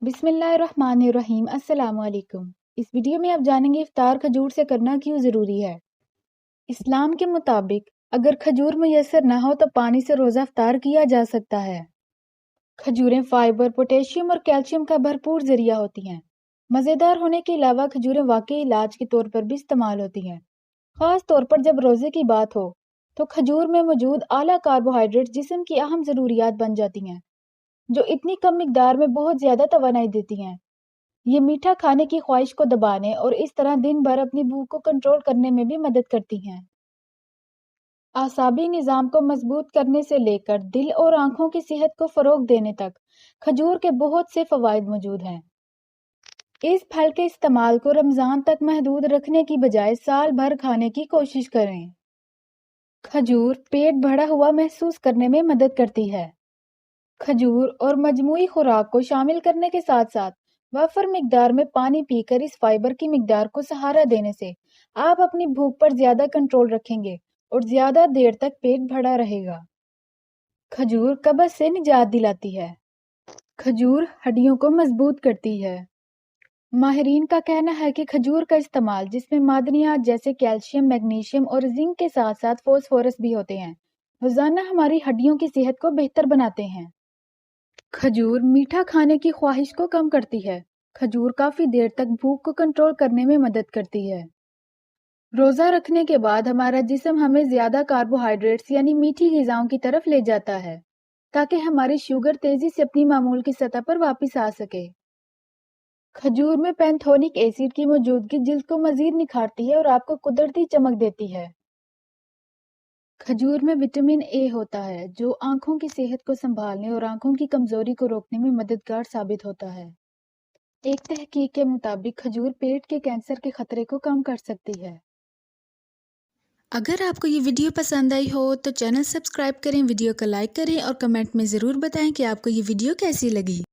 बिस्मिल्लाहिर्रहमानिर्रहीम। अस्सलाम वालेकुम। इस वीडियो में आप जानेंगे इफ्तार खजूर से करना क्यों ज़रूरी है। इस्लाम के मुताबिक अगर खजूर मुयस्सर ना हो तो पानी से रोज़ा इफ्तार किया जा सकता है। खजूरें फाइबर, पोटेशियम और कैल्शियम का भरपूर ज़रिया होती हैं। मज़ेदार होने के अलावा खजूरें वाकई इलाज के तौर पर भी इस्तेमाल होती हैं। ख़ास तौर पर जब रोज़े की बात हो तो खजूर में मौजूद आला कार्बोहाइड्रेट जिस्म की अहम ज़रूरियात बन जाती हैं, जो इतनी कम मिकदार में बहुत ज़्यादा तवानाई देती हैं। ये मीठा खाने की ख्वाहिश को दबाने और इस तरह दिन भर अपनी भूख को कंट्रोल करने में भी मदद करती हैं। आसाबी निज़ाम को मजबूत करने से लेकर दिल और आंखों की सेहत को फ़रोग देने तक खजूर के बहुत से फ़वाइद मौजूद हैं। इस फल के इस्तेमाल को रमज़ान तक महदूद रखने की बजाय साल भर खाने की कोशिश करें। खजूर पेट भरा हुआ महसूस करने में मदद करती है। खजूर और मजमूई खुराक को शामिल करने के साथ साथ वाफर मिकदार में पानी पीकर इस फाइबर की मिकदार को सहारा देने से आप अपनी भूख पर ज्यादा कंट्रोल रखेंगे और ज्यादा देर तक पेट भरा रहेगा। खजूर कब्ज से निजात दिलाती है। खजूर हड्डियों को मजबूत करती है। माहिरीन का कहना है कि खजूर का इस्तेमाल जिसमें मादनियात जैसे कैल्शियम, मैग्नीशियम और जिंक के साथ साथ फॉस्फोरस भी होते हैं, रोजाना हमारी हड्डियों की सेहत को बेहतर बनाते हैं। खजूर मीठा खाने की ख्वाहिश को कम करती है। खजूर काफी देर तक भूख को कंट्रोल करने में मदद करती है। रोजा रखने के बाद हमारा जिस्म हमें ज्यादा कार्बोहाइड्रेट्स यानी मीठी ग़िज़ाओं की तरफ ले जाता है, ताकि हमारी शुगर तेजी से अपनी मामूल की सतह पर वापस आ सके। खजूर में पैंथोनिक एसिड की मौजूदगी जिल्द को मजीद निखारती है और आपको कुदरती चमक देती है। खजूर में विटामिन ए होता है, जो आंखों की सेहत को संभालने और आंखों की कमजोरी को रोकने में मददगार साबित होता है। एक तहकीक के मुताबिक खजूर पेट के कैंसर के खतरे को कम कर सकती है। अगर आपको ये वीडियो पसंद आई हो तो चैनल सब्सक्राइब करें, वीडियो को लाइक करें और कमेंट में ज़रूर बताएं कि आपको ये वीडियो कैसी लगी।